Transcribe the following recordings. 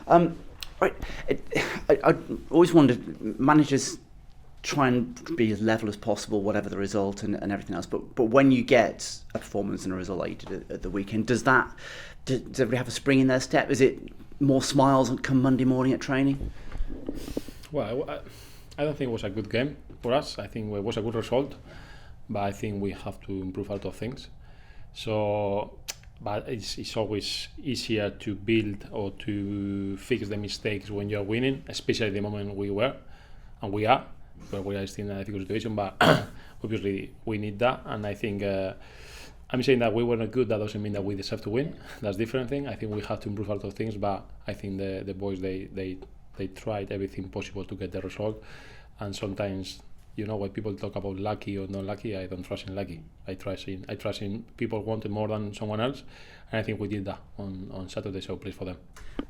Right. I always wondered, managers try and be as level as possible, whatever the result and everything else. But when you get a performance and a result like you did at the weekend, does everybody have a spring in their step? Is it more smiles come Monday morning at training? Well, I don't think it was a good game for us. I think it was a good result, but I think we have to improve a lot of things. So, but it's always easier to build or to fix the mistakes when you're winning, especially the moment we were and we are, but we are still in a difficult situation. But obviously we need that, and I think I'm saying that we were not good. That doesn't mean that we deserve to win. That's a different thing. I think we have to improve a lot of things, but I think the boys they tried everything possible to get the result, and sometimes. You know, when people talk about lucky or not lucky, I don't trust in lucky. I trust in people wanted more than someone else, and I think we did that on Saturday, so pleased for them.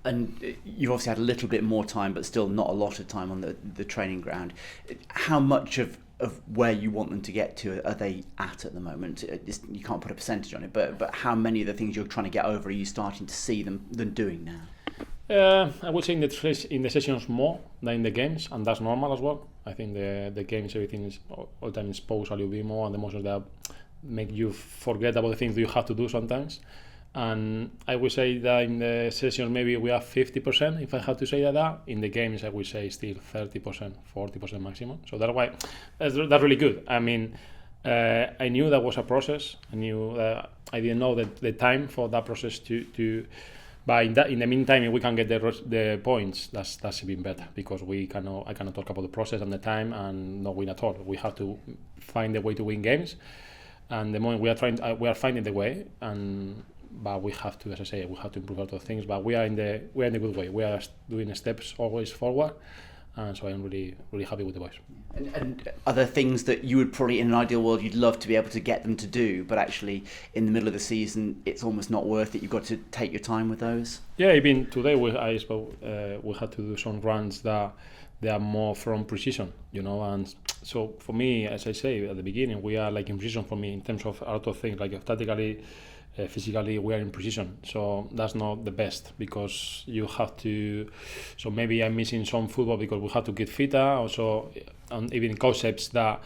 And you've obviously had a little bit more time, but still not a lot of time on the training ground. How much of where you want them to get to are they at the moment? You can't put a percentage on it, but how many of the things you're trying to get over are you starting to see them doing now? I would say in the sessions more than in the games, and that's normal as well. I think the games, everything is all the time exposed a little bit more, and the emotions that make you forget about the things that you have to do sometimes. And I would say that in the sessions maybe we have 50%, if I have to say that. In the games I would say still 30%, 40% maximum. So that's why that's really good. I mean, I knew that was a process. I didn't know the time for that process to. But in the meantime, if we can get the points, that's even better, because I cannot talk about the process and the time and not win at all. We have to find a way to win games, and the moment we are finding the way, but we have to, as I say, we have to improve a lot of things. But we are in the good way. We are doing steps always forward, and so I'm really really happy with the boys. And are there things that you would probably, in an ideal world, you'd love to be able to get them to do, but actually in the middle of the season, it's almost not worth it? You've got to take your time with those? Yeah, even today we had to do some runs that they are more from precision, and so for me, as I say at the beginning, we are like in precision for me in terms of a lot of things, like tactically, physically we are in precision, so that's not the best, because you have to, so maybe I'm missing some football because we have to get fitter also, and even concepts that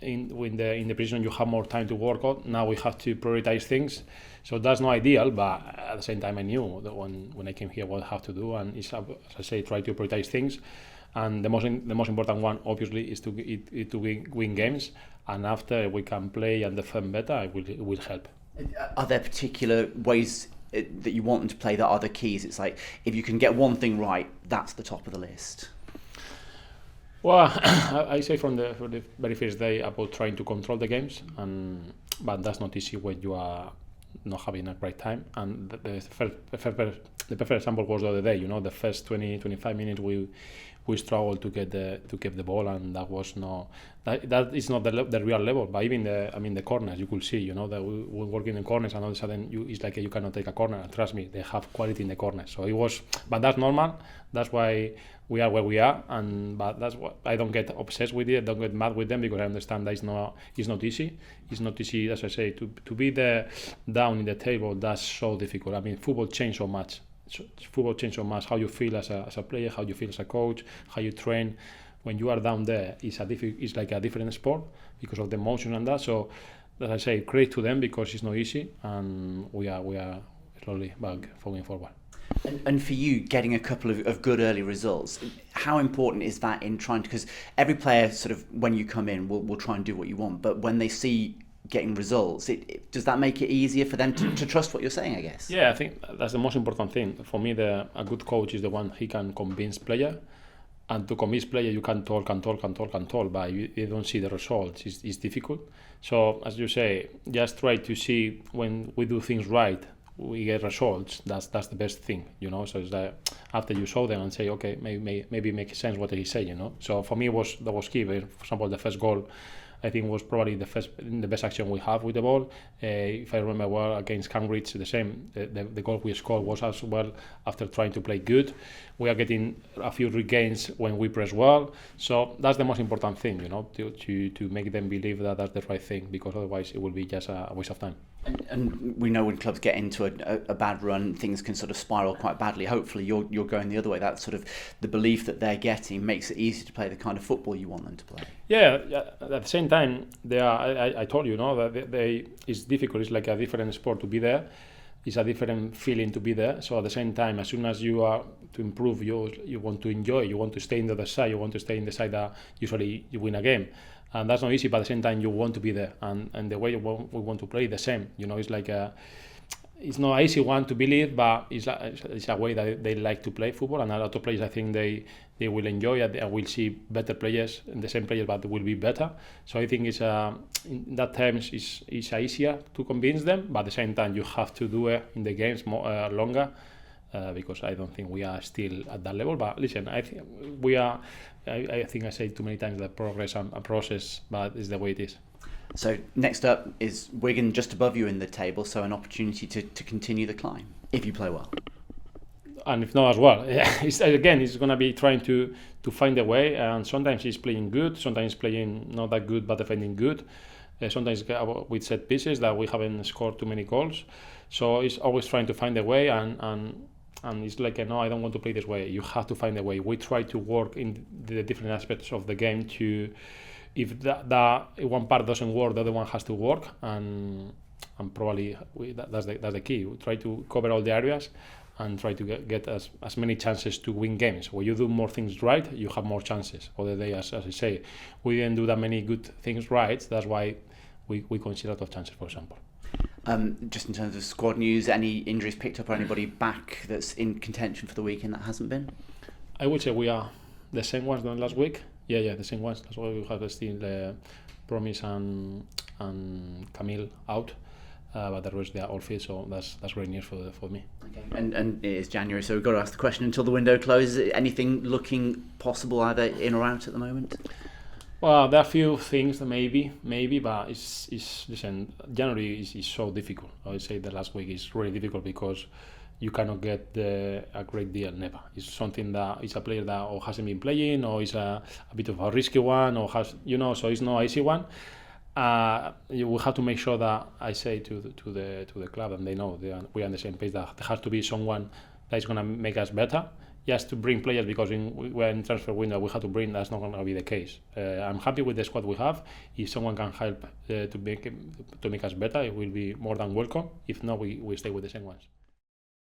in the precision you have more time to work on. Now we have to prioritize things, so that's not ideal, but at the same time I knew that when I came here what I have to do, and it's, as I say, try to prioritize things, and the most important one obviously is to win games, and after we can play and defend better, it will help. Are there particular ways that you want them to play that are the keys? It's like, if you can get one thing right, that's the top of the list. Well, I say from the very first day about trying to control the games, but that's not easy when you are not having a great time. And the perfect example was the other day. The first 20-25 minutes we struggled to get the ball, and that was that is not the real level. But even the corners, you could see, that we work in the corners, and all of a sudden it's like you cannot take a corner. And trust me, they have quality in the corners. So it was, but that's normal. That's why we are where we are, but that's what I don't get obsessed with it. I don't get mad with them, because I understand that it's not easy. It's not easy, as I say, to be down in the table. That's so difficult. I mean, football changed so much. How you feel as a player, how you feel as a coach, how you train. When you are down there, it's like a different sport because of the emotion and that. So, as I say, credit to them, because it's not easy, and we are slowly back going forward. And for you, getting a couple of good early results, how important is that in trying to, because every player sort of, when you come in, will try and do what you want, but when they see getting results, does that make it easier for them to trust what you're saying, I guess? Yeah, I think that's the most important thing. For me, a good coach is the one he can convince player, and to convince player you can talk, but you don't see the results. It's difficult. So as you say, just try to see when we do things right, we get results. That's the best thing, So it's that after you show them and say, okay, maybe make sense what he say, So for me, that was key. For example, the first goal, I think, was probably the best action we have with the ball. If I remember well, against Cambridge, the same. The goal we scored was as well after trying to play good. We are getting a few regains when we press well. So that's the most important thing, to make them believe that that's the right thing, because otherwise it will be just a waste of time. And we know when clubs get into a bad run, things can sort of spiral quite badly. Hopefully you're going the other way. That sort of the belief that they're getting makes it easy to play the kind of football you want them to play. Yeah, at the same time, they are. I told you, that it's difficult. It's like a different sport to be there. It's a different feeling to be there. So at the same time, as soon as you are to improve, you want to enjoy. You want to stay in the other side. You want to stay in the side that usually you win a game. And that's not easy, but at the same time, you want to be there. And the way we want to play, the same. It's like it's not an easy one to believe, but it's a way that they like to play football. And a lot of players, I think they will enjoy it. And will see better players, and the same players, but will be better. So I think it's in that terms, it's easier to convince them. But at the same time, you have to do it in the games more longer. Because I don't think we are still at that level. But listen, I think we are. I think I say too many times that progress and process, but it's the way it is. So next up is Wigan, just above you in the table, so an opportunity to continue the climb if you play well. And if not as well, it's going to be trying to find a way. And sometimes he's playing good, sometimes playing not that good but defending good. Sometimes with set pieces that we haven't scored too many goals. So he's always trying to find a way, and it's like, no, I don't want to play this way. You have to find a way. We try to work in the different aspects of the game to, if that one part doesn't work, the other one has to work, and probably that's the key. We try to cover all the areas and try to get as many chances to win games. When you do more things right, you have more chances. Other day, as I say, we didn't do that many good things right. That's why we consider a lot of chances, for example. Just in terms of squad news, any injuries picked up or anybody back that's in contention for the weekend that hasn't been? I would say we are the same ones than last week. Yeah, the same ones. That's why we have still Promise and Camille out, but the rest they are all fit. So that's great news for me. Okay. And it is January, so we've got to ask the question until the window closes. Anything looking possible either in or out at the moment? Well, there are a few things that maybe, but it's listen, January is so difficult. I would say the last week is really difficult because you cannot get a great deal, never. It's something that is a player that or hasn't been playing, or is a bit of a risky one, or has, so it's not an easy one. You will have to make sure that I say to the club, and they know we are on the same page, that there has to be someone that is going to make us better. Just to bring players because we're in transfer window, we have to bring. That's not going to be the case. I'm happy with the squad we have. If someone can help to make us better, it will be more than welcome. If not, we stay with the same ones.